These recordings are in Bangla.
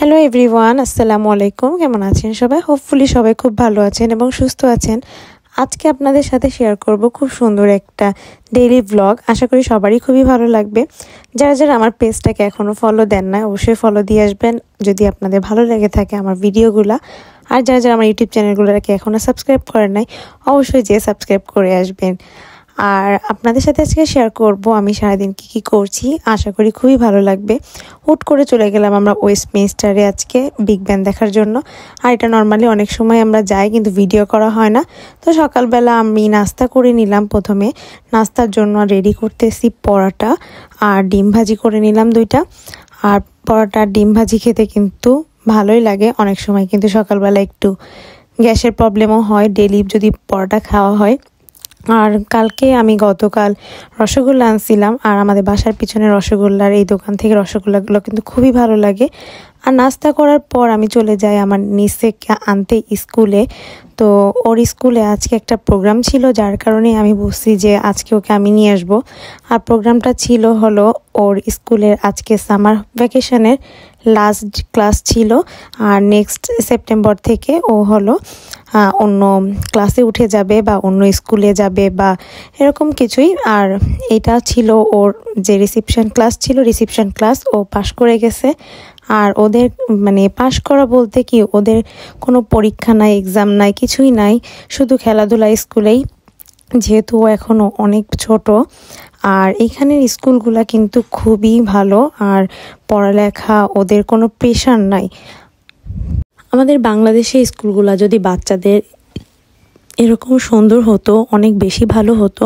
হ্যালো এভরিওয়ান, আসসালামু আলাইকুম। কেমন আছেন সবাই? হোপফুলি সবাই খুব ভালো আছেন এবং সুস্থ আছেন। আজকে আপনাদের সাথে শেয়ার করব খুব সুন্দর একটা ডেইলি ব্লগ। আশা করি সবারই খুবই ভালো লাগবে। যারা যারা আমার পেজটাকে এখনও ফলো দেন না, অবশ্যই ফলো দিয়ে আসবেন যদি আপনাদের ভালো লেগে থাকে আমার ভিডিওগুলো। আর যারা যারা আমার ইউটিউব চ্যানেলগুলোকে এখনও সাবস্ক্রাইব করেন নাই, অবশ্যই যেয়ে সাবস্ক্রাইব করে আসবেন। আর আপনাদের সাথে আজকে শেয়ার করব আমি সারাদিন কি করছি। আশা করি খুবই ভালো লাগবে। হুট করে চলে গেলাম আমরা ওয়েস্টমিনস্টারে আজকে বিগ ব্যান দেখার জন্য। আর এটা নর্মালি অনেক সময় আমরা যাই, কিন্তু ভিডিও করা হয় না। তো সকালবেলা আমি নাস্তা করে নিলাম। প্রথমে নাস্তার জন্য রেডি করতেছি পরোটা আর ডিম ভাজি করে নিলাম 2টা। আর পরোটা আর ডিম ভাজি খেতে কিন্তু ভালোই লাগে। অনেক সময় কিন্তু সকালবেলা একটু গ্যাসের প্রবলেমও হয় ডেলি যদি পরোটা খাওয়া হয়। আর গতকাল রসগোল্লা আনছিলাম, আর আমাদের বাসার পিছনে রসগোল্লার এই দোকান থেকে রসগোল্লাগুলো কিন্তু খুবই ভালো লাগে। আর নাস্তা করার পর আমি চলে যাই আমার নিচেকে আনতে স্কুলে। তো ওর স্কুলে আজকে একটা প্রোগ্রাম ছিল, যার কারণে আমি বলছি যে আজকে ওকে আমি নিয়ে আসবো। আর প্রোগ্রামটা ছিল হলো ওর স্কুলের আজকে সামার ভ্যাকেশনের লাস্ট ক্লাস ছিল। আর নেক্সট সেপ্টেম্বর থেকে ও হলো অন্য ক্লাসে উঠে যাবে বা অন্য স্কুলে যাবে বা এরকম কিছুই। আর এটা ছিল ওর যে রিসেপশন ক্লাস ও পাশ করে গেছে। আর ওদের পাশ করা বলতে কি, ওদের কোনো পরীক্ষা নাই, এক্সাম নাই, কিছুই নাই, শুধু খেলাধুলা স্কুলেই, যেহেতু ও এখনও অনেক ছোট। আর এখানের স্কুলগুলা কিন্তু খুবই ভালো, আর পড়ালেখা ওদের কোনো প্রেশার নাই। আমাদের বাংলাদেশে স্কুলগুলা যদি বাচ্চাদের এরকম সুন্দর হতো, অনেক বেশি ভালো হতো।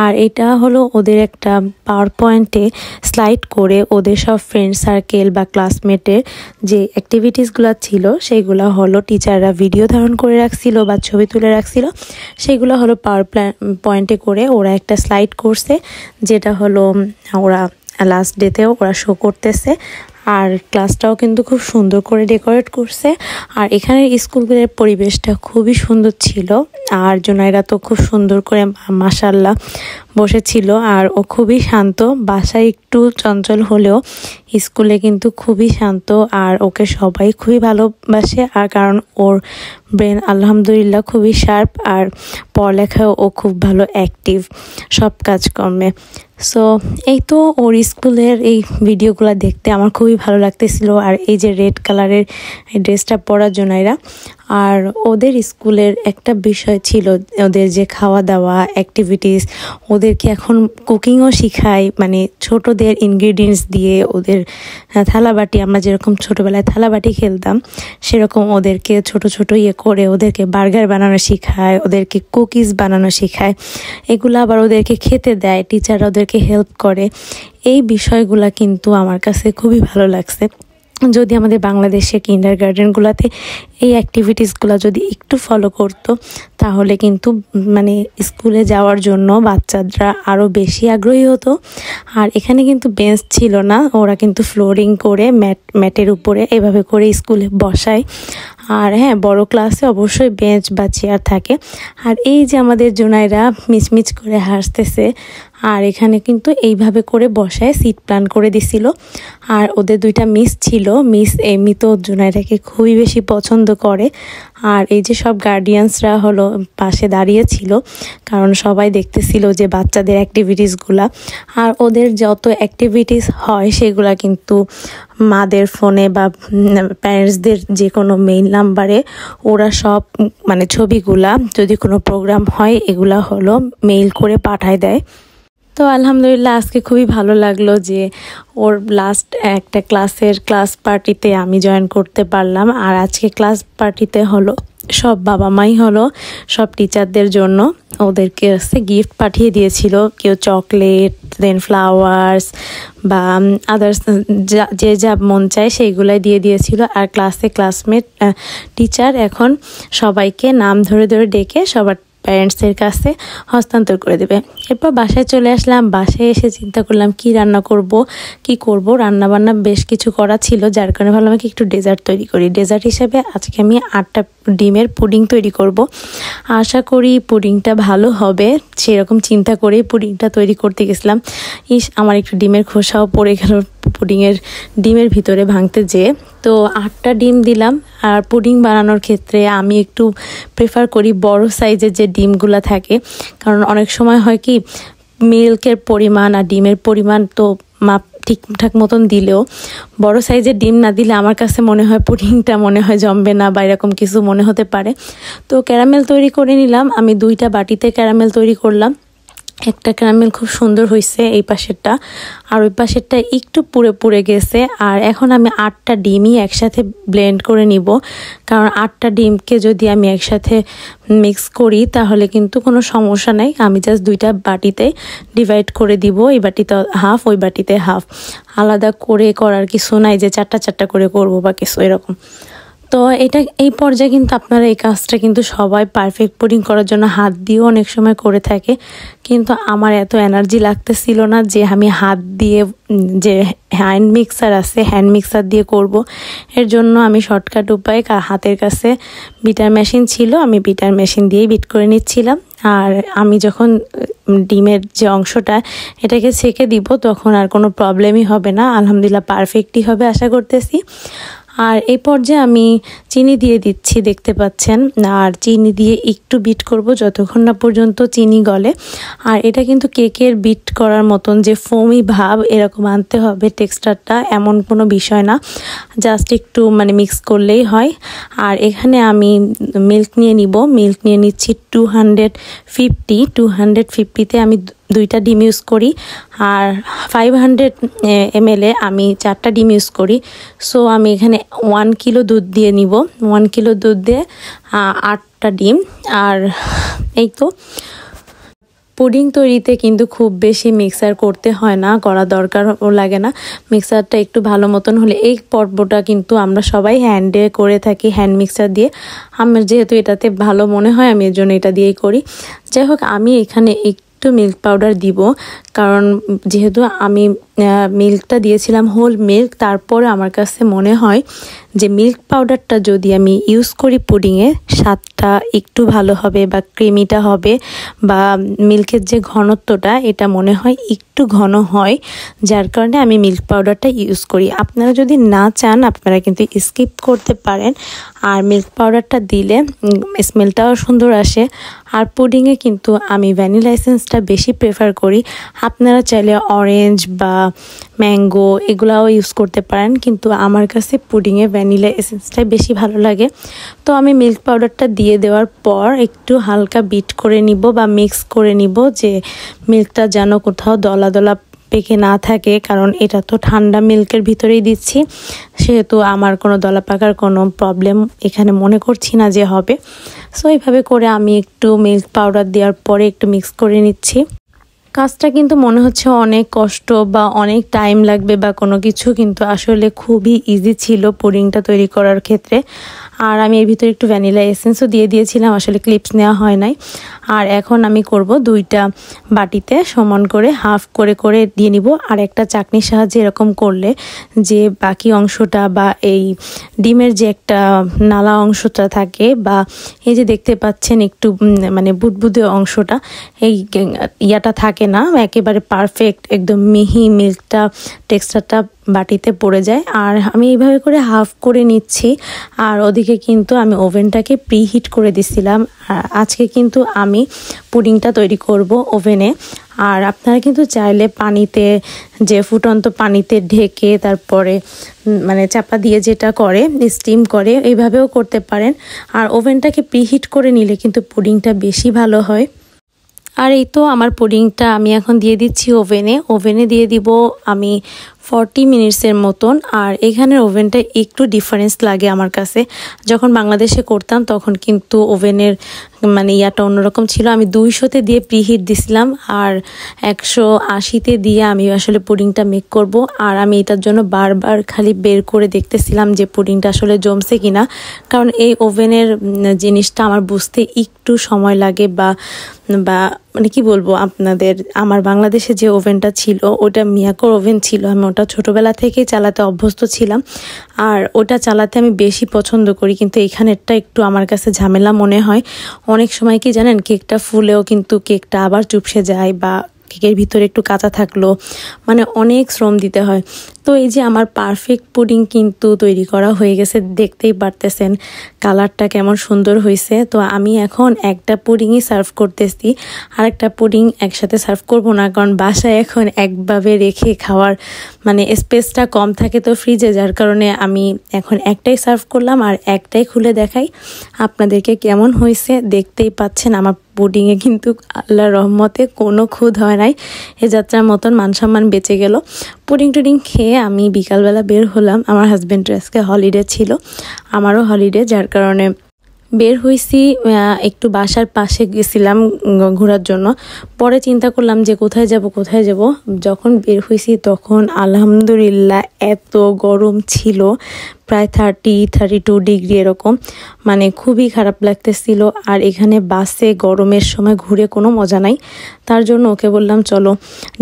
আর এটা হলো ওদের একটা পাওয়ার পয়েন্টে স্লাইড করে ওদের সব ফ্রেন্ড সার্কেল বা ক্লাসমেটের যে অ্যাক্টিভিটিসগুলো ছিল সেগুলো হলো টিচাররা ভিডিও ধারণ করে রাখছিল বা ছবি তুলে রাখছিল। সেগুলো হলো পাওয়ার পয়েন্টে করে ওরা একটা স্লাইড করছে, যেটা হলো ওরা লাস্ট ডেতেও ওরা শো করতেছে। আর ক্লাসটাও কিন্তু খুব সুন্দর করে ডেকোরেট করছে। আর এখানের স্কুলগুলোর পরিবেশটা খুবই সুন্দর ছিল। আর জুনাইরা তো খুব সুন্দর করে মাশাআল্লাহ বসেছিল। আর ও খুবই শান্ত, বাসায় একটু চঞ্চল হলেও স্কুলে কিন্তু খুবই শান্ত। আর ওকে সবাই খুবই ভালোবাসে, আর কারণ ওর ব্রেন আলহামদুলিল্লাহ খুবই শার্প, আর পড়ালেখাও ও খুব ভালো অ্যাক্টিভ সব কাজকর্মে। সো এই তো ওর স্কুলের এই ভিডিওগুলো দেখতে আমার খুবই ভালো লাগতেছিল। আর এই যে রেড কালারের ড্রেসটা পরার জন্যরা। আর ওদের স্কুলের একটা বিষয় ছিল ওদের যে খাওয়া দাওয়া অ্যাক্টিভিটিস, ওদেরকে এখন কুকিংও শিখায়, ছোটদের ইনগ্রিডিয়েন্টস দিয়ে ওদের থালাবাটি, আমরা যেরকম ছোটোবেলায় থালাবাটি খেলতাম সেরকম ওদেরকে ছোট ছোট করে ওদেরকে বার্গার বানানো শেখায়, ওদেরকে কুকিজ বানানো শেখায়। এগুলো আবার ওদেরকে খেতে দেয়, টিচাররা ওদেরকে হেল্প করে। এই বিষয়গুলো কিন্তু আমার কাছে খুবই ভালো লাগছে। যদি আমাদের বাংলাদেশের কিন্ডারগার্টেনগুলোতে এই অ্যাক্টিভিটিসগুলো যদি একটু ফলো করতো, তাহলে কিন্তু স্কুলে যাওয়ার জন্য বাচ্চারা আরও বেশি আগ্রহী হতো। আর এখানে কিন্তু বেঞ্চ ছিল না, ওরা কিন্তু ফ্লোরিং করে ম্যাটের উপরে এভাবে করে স্কুলে বসায়। আর হ্যাঁ, বড় ক্লাসে অবশ্যই বেঞ্চ বা চেয়ার থাকে। আর এই যে আমাদের জুনাইরা মিচমিচ করে হাসতেছে। আর এখানে কিন্তু এইভাবে করে বসায় সিট প্ল্যান করে দিছিল। আর ওদের 2টা মিস ছিল, মিস এমনি তো জুনাইরাকে খুবই বেশি পছন্দ করে। আর এই যে সব গার্ডিয়ানসরা হলো পাশে দাঁড়িয়েছিল, কারণ সবাই দেখতেছিল যে বাচ্চাদের অ্যাক্টিভিটিসগুলা। আর ওদের যত অ্যাক্টিভিটিস হয় সেগুলা কিন্তু মাদের ফোনে বা প্যারেন্টসদের যে কোনো মেইল নাম্বারে ওরা সব ছবিগুলা, যদি কোনো প্রোগ্রাম হয় এগুলা হলো মেইল করে পাঠায় দেয়। তো আলহামদুলিল্লাহ আজকে খুবই ভালো লাগলো যে ওর লাস্ট একটা ক্লাস পার্টিতে আমি জয়েন করতে পারলাম। আর আজকে ক্লাস পার্টিতে হলো সব বাবা মাই হলো সব টিচারদের জন্য ওদেরকে গিফট পাঠিয়ে দিয়েছিল, কেউ চকলেট, দেন ফ্লাওয়ার্স বা আদার্স যে যা মন চায় সেইগুলাই দিয়ে দিয়েছিল। আর ক্লাসমেট টিচার এখন সবাইকে নাম ধরে ধরে ডেকে সবার প্যারেন্টসের কাছে হস্তান্তর করে দেবে। এরপর বাসায় চলে আসলাম। বাসায় এসে চিন্তা করলাম কি করব। রান্নাবান্না বেশ কিছু করা ছিল, যার কারণে ভাবলাম কি একটু ডেজার্ট তৈরি করি। ডেজার্ট হিসেবে আজকে আমি 8টা ডিমের পুডিং তৈরি করব। আশা করি পুডিংটা ভালো হবে, সেরকম চিন্তা করেই পুডিংটা তৈরি করতে গেছিলাম। আমার একটু ডিমের খোসাও পড়ে গেল পুডিংয়ের ডিমের ভিতরে ভাঙতে যেয়ে। তো 8টা ডিম দিলাম। আর পুডিং বানানোর ক্ষেত্রে আমি একটু প্রেফার করি বড় সাইজের যে ডিমগুলো থাকে, কারণ অনেক সময় হয় কি মিল্কের পরিমাণ আর ডিমের পরিমাণ তো মাপ ঠিকঠাক মতন দিলেও বড় সাইজের ডিম না দিলে আমার কাছে মনে হয় পুডিংটা মনে হয় জমবে না বা এরকম কিছু মনে হতে পারে। তো ক্যারামেল তৈরি করে নিলাম। আমি 2টা বাটিতে ক্যারামেল তৈরি করলাম। একটা ক্যারামেল খুব সুন্দর হয়েছে এই পাশেরটা, আর ওই পাশেরটা একটু পুড়ে পুড়ে গেছে। আর এখন আমি 8টা ডিমই একসাথে ব্লেন্ড করে নিব, কারণ 8টা ডিমকে যদি আমি একসাথে মিক্স করি তাহলে কিন্তু কোনো সমস্যা নাই। আমি জাস্ট 2টা বাটিতে ডিভাইড করে দিব, এই বাটিতে হাফ ওই বাটিতে হাফ, আলাদা করে করার কিছু নাই যে 4টা করে করব বা কিছু এরকম। তো এই পর্যায়ে কিন্তু আপনারা এই কাজটা কিন্তু সবাই পারফেক্ট পুডিং করার জন্য হাত দিয়েও অনেক সময় করে থাকে, কিন্তু আমার এত এনার্জি লাগতেছিল না যে আমি হাত দিয়ে, যে হ্যান্ড মিক্সার দিয়ে করব। এর জন্য আমি শর্টকাট উপায় হাতের কাছে বিটার মেশিন ছিল, আমি বিটার মেশিন দিয়েই বিট করে নিচ্ছিলাম। আর আমি যখন ডিমের যে অংশটা এটাকে ছেঁকে দিব তখন আর কোনো প্রবলেমই হবে না, আলহামদুলিল্লাহ পারফেক্টই হবে আশা করতেছি। আর এই পর্যায়ে আমি চিনি দিয়ে দিচ্ছি, দেখতে পাচ্ছেন। আর চিনি দিয়ে একটু বিট করব যতক্ষণ না পর্যন্ত চিনি গলে। আর এটা কিন্তু কেকের বিট করার মতন যে ফোমি ভাব এরকম আনতে হবে টেক্সচারটা, এমন কোনো বিষয় না, জাস্ট একটু মিক্স করলেই হয়। আর এখানে আমি মিল্ক নিয়ে নিচ্ছি 250তে আমি 2টা ডিম ইউজ করি। আর 500 ml আমি 4টা ডিম ইউজ করি। সো আমি এখানে 1 কিলো দুধ দিয়ে নিব, 1 কিলো দুধ দিয়ে 8টা ডিম। আর এই তো পুডিং তৈরিতে কিন্তু খুব বেশি মিক্সার করতে হয় না, করা দরকারও লাগে না। মিক্সারটা একটু ভালো মতন হলে, এই পর্বটা কিন্তু আমরা সবাই হ্যান্ডে করে থাকি, হ্যান্ড মিক্সার দিয়ে। আমার যেহেতু এটাতে ভালো মনে হয় আমি এর জন্য এটা দিয়েই করি। যাই হোক, আমি এখানে একটু মিল্ক পাউডার দিব, কারণ যেহেতু আমি মিল্কটা দিয়েছিলাম হোল মিল্ক, তারপরে আমার কাছে মনে হয় যে মিল্ক পাউডারটা যদি আমি ইউজ করি পুডিংয়ে, স্বাদটা একটু ভালো হবে বা ক্রিমিটা হবে, বা মিল্কের যে ঘনত্বটা এটা মনে হয় একটু ঘন হয়, যার কারণে আমি মিল্ক পাউডারটা ইউজ করি। আপনারা যদি না চান আপনারা কিন্তু স্কিপ করতে পারেন। আর মিল্ক পাউডারটা দিলে স্মেলটাও সুন্দর আসে। আর পুডিংয়ে কিন্তু আমি ভ্যানিলা এসেন্সটা বেশি প্রেফার করি। আপনারা চাইলে অরেঞ্জ বা ম্যাঙ্গো এগুলাও ইউজ করতে পারেন, কিন্তু আমার কাছে পুডিংয়ে ভ্যানিলা এসেন্সটাই বেশি ভালো লাগে। তো আমি মিল্ক পাউডারটা দিয়ে দেওয়ার পর একটু হালকা বিট করে নিব বা মিক্স করে নিব, যে মিল্কটা যেন কোথাও দলা দলা পেকে না থাকে, কারণ এটা তো ঠান্ডা মিল্কের ভিতরেই দিচ্ছি, সেহেতু আমার কোনো দলা পাকার কোনো প্রবলেম এখানে মনে করছি না যে হবে। সো এইভাবে করে আমি একটু মিল্ক পাউডার দেওয়ার পরে একটু মিক্স করে নিচ্ছি। কাজটা কিন্তু মনে হচ্ছে অনেক কষ্ট বা অনেক টাইম লাগবে বা কোনো কিছু, কিন্তু আসলে খুবই ইজি ছিল পুডিংটা তৈরি করার ক্ষেত্রে। আর আমি এর ভিতরে একটু ভ্যানিলা এসেন্সও দিয়ে দিয়েছিলাম, আসলে ক্লিপস নেওয়া হয় নাই। আর এখন আমি করব 2টা বাটিতে সমান করে হাফ করে করে দিয়ে নিব। আর একটা চাকনির সাহায্যে এরকম করলে যে বাকি অংশটা বা এই ডিমের যে একটা নালা অংশটা থাকে, বা এই যে দেখতে পাচ্ছেন একটু বুদবুদে অংশটা, এই ইয়াটা থাকে না, একেবারে পারফেক্ট একদম মিহি মিল্কটা টেক্সচারটা বাটিতে পড়ে যায়। আর আমি এইভাবে করে হাফ করে নিচ্ছি। আর ওদিকে কিন্তু আমি ওভেনটাকে প্রিহিট করে দিছিলাম। আর আজকে কিন্তু আমি পুডিংটা তৈরি করব ওভেনে। আর আপনারা কিন্তু চাইলে পানিতে, যে ফুটন্ত পানিতে ঢেকে তারপরে চাপা দিয়ে যেটা করে স্টিম করে, এইভাবেও করতে পারেন। আর ওভেনটাকে প্রিহিট করে নিলে কিন্তু পুডিংটা বেশি ভালো হয়। আর এই তো আমার পুডিংটা আমি এখন দিয়ে দিচ্ছি ওভেনে দিয়ে দিব আমি 40 মিনিটসের মতন। আর এখানের ওভেনটা একটু ডিফারেন্স লাগে আমার কাছে, যখন বাংলাদেশে করতাম তখন কিন্তু ওভেনের ইয়াটা অন্যরকম ছিল। আমি 200-তে দিয়ে প্রিহিট দিছিলাম, আর 180-তে দিয়ে আমি আসলে পুডিংটা মেক করব। আর আমি এটার জন্য বারবার খালি বের করে দেখতেছিলাম যে পুডিংটা আসলে জমছে কিনা, কারণ এই ওভেনের জিনিসটা আমার বুঝতে একটু সময় লাগে, বা কি বলবো আপনাদের, আমার বাংলাদেশে যে ওভেনটা ছিল ওটা মিয়াকোর ওভেন ছিল, আমি ওটা ছোটোবেলা থেকেই চালাতে অভ্যস্ত ছিলাম। আর ওটা চালাতে আমি বেশি পছন্দ করি, কিন্তু এইখানেরটা একটু আমার কাছে ঝামেলা মনে হয়। অনেক সময় কি জানেন, কেকটা ফুলেও কিন্তু কেকটা আবার চুপসে যায়, বা কেকের ভিতরে একটু কাঁচা থাকলো, অনেক শ্রম দিতে হয়। তো এই যে আমার পারফেক্ট পুডিং কিন্তু তৈরি করা হয়ে গেছে, দেখতেই পারতেছেন কালারটা কেমন সুন্দর হয়েছে। তো আমি এখন একটা পুডিংই সার্ভ করতেছি, আর একটা পুডিং একসাথে সার্ভ করব না, কারণ বাসায় এখন একভাবে রেখে খাওয়ার মানে স্পেসটা কম থাকে তো ফ্রিজে, যার কারণে আমি এখন একটাই সার্ভ করলাম আর একটাই খুলে দেখাই আপনাদেরকে কেমন হয়েছে। দেখতেই পাচ্ছেন আমার পুডিংয়ে কিন্তু আল্লাহর রহমতে কোনো খুঁত হয় নাই, এ যাত্রার মতন মান সম্মান বেঁচে গেল। পুডিং টুডিং খেয়ে আমি বিকালবেলা বের হলাম, আমার হাজব্যান্ডের আজকে হলিডে ছিল, আমারও হলিডে, যার কারণে বের হয়েছি। একটু বাসার পাশে গেছিলাম ঘোরার জন্য, পরে চিন্তা করলাম যে কোথায় যাব। যখন বের হয়েছি তখন আলহামদুলিল্লাহ এত গরম ছিল, প্রায় 30-32 ডিগ্রি এরকম, মানে খুবই খারাপ লাগতেছিল। আর এখানে বাসে গরমের সময় ঘুরে কোনো মজা নাই, তার জন্য ওকে বললাম চলো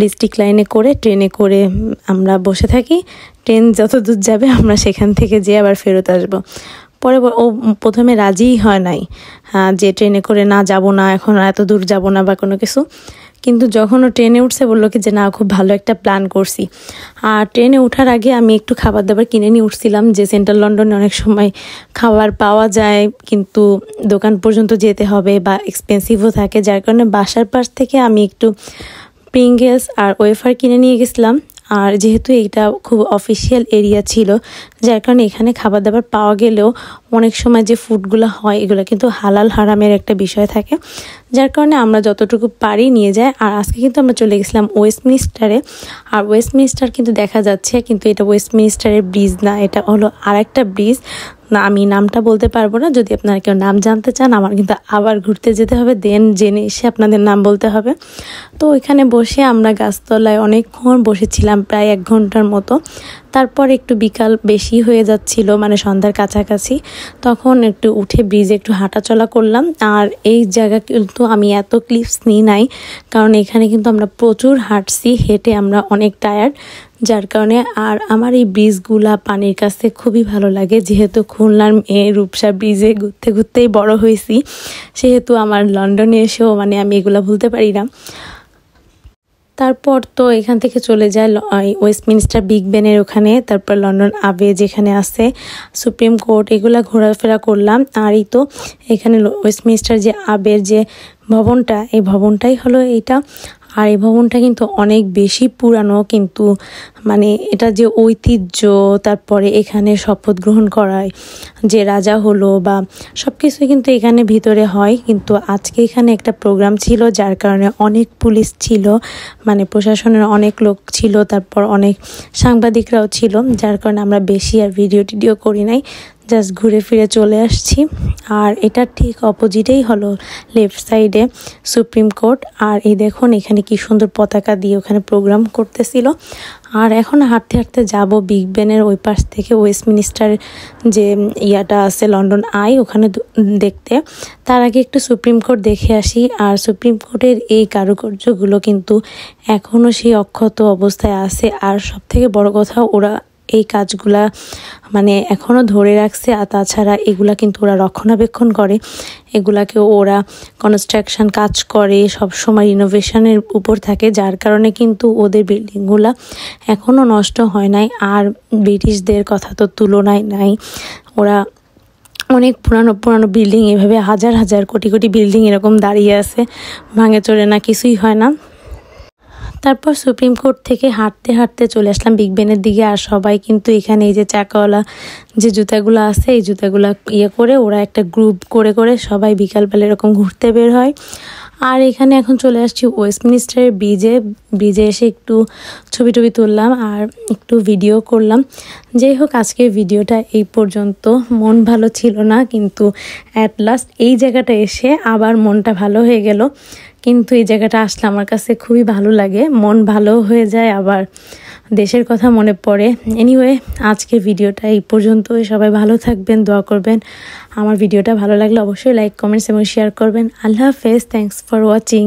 ডিস্ট্রিক্ট লাইনে করে ট্রেনে করে আমরা বসে থাকি, ট্রেন যত দূর যাবে আমরা সেখান থেকে যেয়ে আবার ফেরত আসবো। পরে ও প্রথমে রাজিই হয় নাই যে ট্রেনে করে না যাব না, এখন এত দূর যাব না বা কোনো কিছু, কিন্তু যখন ও ট্রেনে উঠছে বললো কি যে না, খুব ভালো একটা প্ল্যান করছি। আর ট্রেনে ওঠার আগে আমি একটু খাবার দাবার কিনে নিয়ে উঠছিলাম, যে সেন্ট্রাল লন্ডনে অনেক সময় খাবার পাওয়া যায় কিন্তু দোকান পর্যন্ত যেতে হবে বা এক্সপেন্সিভও থাকে, যার কারণে বাসার পাশ থেকে আমি একটু প্রিঙ্গলস আর ওয়েফার কিনে নিয়ে গেছিলাম। আর যেহেতু এইটা খুব অফিসিয়াল এরিয়া ছিল, যার কারণে এখানে খাবার দাবার পাওয়া গেলেও অনেক সময় যে ফুডগুলো হয় এগুলো কিন্তু হালাল হারামের একটা বিষয় থাকে, যার কারণে আমরা যতটুকু পারি নিয়ে যাই। আর আজকে কিন্তু আমরা চলে গেছিলাম ওয়েস্টমিনিস্টারে, আর ওয়েস্টমিনিস্টার কিন্তু দেখা যাচ্ছে, কিন্তু এটা ওয়েস্টমিনিস্টারের ব্রিজ না, এটা হলো আরেকটা ব্রিজ না, আমি নামটা বলতে পারবো না। যদি আপনারা কেউ নাম জানতে চান আমার কিন্তু আবার ঘুরতে যেতে হবে, দেন জেনে এসে আপনাদের নাম বলতে হবে। তো ওইখানে বসে আমরা গাছতলায় অনেকক্ষণ বসেছিলাম, প্রায় 1 ঘন্টার মতো। তারপর একটু বিকাল বেশি হয়ে যাচ্ছিল, মানে সন্ধ্যার কাছাকাছি, তখন একটু উঠে ব্রিজে একটু হাঁটাচলা করলাম। আর এই জায়গা কিন্তু আমি এত ক্লিপস নিই নাই, কারণ এখানে কিন্তু আমরা প্রচুর হাঁটছি, হেঁটে আমরা অনেক টায়ার্ড, যার কারণে। আর আমার এই ব্রিজগুলা পানির কাছে খুবই ভালো লাগে, যেহেতু খুলনার মেয়ে রূপসা ব্রিজে ঘুরতে ঘুরতেই বড় হয়েছি, সেহেতু আমার লন্ডনে এসেও মানে আমি এগুলা ভুলতে পারি না। তারপর তো এখান থেকে চলে যায় ওয়েস্টমিনিস্টার বিগ বেনের ওখানে, তারপর লন্ডন আবে যেখানে আছে সুপ্রিম কোর্ট, এগুলা ঘোরাফেরা করলাম। আর এই তো এখানে ওয়েস্টমিনিস্টার যে আবের যে ভবনটা, এই ভবনটাই হলো এইটা। আর এই ভবনটা কিন্তু অনেক বেশি পুরানো, কিন্তু মানে এটা যে ঐতিহ্য, তারপরে এখানে শপথ গ্রহণ করায় যে রাজা হলো বা সব কিছুই কিন্তু এখানে ভিতরে হয়। কিন্তু আজকে এখানে একটা প্রোগ্রাম ছিল, যার কারণে অনেক পুলিশ ছিল, মানে প্রশাসনের অনেক লোক ছিল, তারপর অনেক সাংবাদিকরাও ছিল, যার কারণে আমরা বেশি আর ভিডিও করি নাই, জাস্ট ঘুরে ফিরে চলে আসছি। আর এটা ঠিক অপোজিটেই হলো লেফট সাইডে সুপ্রিম কোর্ট। আর এই দেখুন এখানে কি সুন্দর পতাকা দিয়ে ওখানে প্রোগ্রাম করতেছিল। আর এখন হাঁটতে হাঁটতে যাব বিগ বেনের ওই পাশ থেকে ওয়েস্টমিনিস্টার যে ইয়াটা আছে লন্ডন আই, ওখানে দেখতে। তার আগে একটু সুপ্রিম কোর্ট দেখে আসি। আর সুপ্রিম কোর্টের এই কারুকার্যগুলো কিন্তু এখনও সেই অক্ষত অবস্থায় আছে। আর সব থেকে বড় কথা, ওরা এই কাজগুলা মানে এখনও ধরে রাখছে। আর তাছাড়া এগুলা কিন্তু ওরা রক্ষণাবেক্ষণ করে, এগুলাকে ওরা কনস্ট্রাকশন কাজ করে, সব সময় রিনোভেশনের উপর থাকে, যার কারণে কিন্তু ওদের বিল্ডিংগুলা এখনও নষ্ট হয় নাই। আর ব্রিটিশদের কথা তো তুলনায় নাই, ওরা অনেক পুরানো বিল্ডিং, এভাবে হাজার হাজার কোটি কোটি বিল্ডিং এরকম দাঁড়িয়ে আছে, ভাঙে চড়ে না কিছুই হয় না। তারপর সুপ্রিম কোর্ট থেকে হাঁটতে হাঁটতে চলে আসলাম বিগ বেনের দিকে। আর সবাই কিন্তু এখানে এই যে চাকাওয়ালা যে জুতাগুলো আছে, এই জুতাগুলা করে ওরা একটা গ্রুপ করে করে সবাই বিকালবেলা এরকম ঘুরতে বের হয়। আর এখানে এখন চলে আসছি ওয়েস্টমিনিস্টারের ব্রিজে এসে একটু ছবি টবি তুললাম আর একটু ভিডিও করলাম। যাই হোক, আজকের ভিডিওটা এই পর্যন্ত। মন ভালো ছিল না, কিন্তু অ্যাট লাস্ট এই জায়গাটা এসে আবার মনটা ভালো হয়ে গেল। কিন্তু এই জায়গাটা আসলে আমার কাছে খুবই ভালো লাগে, মন ভালো হয়ে যায়, আবার দেশের কথা মনে পড়ে। এনিওয়ে, আজকের ভিডিওটা এই পর্যন্তই। সবাই ভালো থাকবেন, দোয়া করবেন। আমার ভিডিওটা ভালো লাগলে অবশ্যই লাইক, কমেন্টস এবং শেয়ার করবেন। আল্লাহ হাফেজ, থ্যাঙ্কস ফর ওয়াচিং।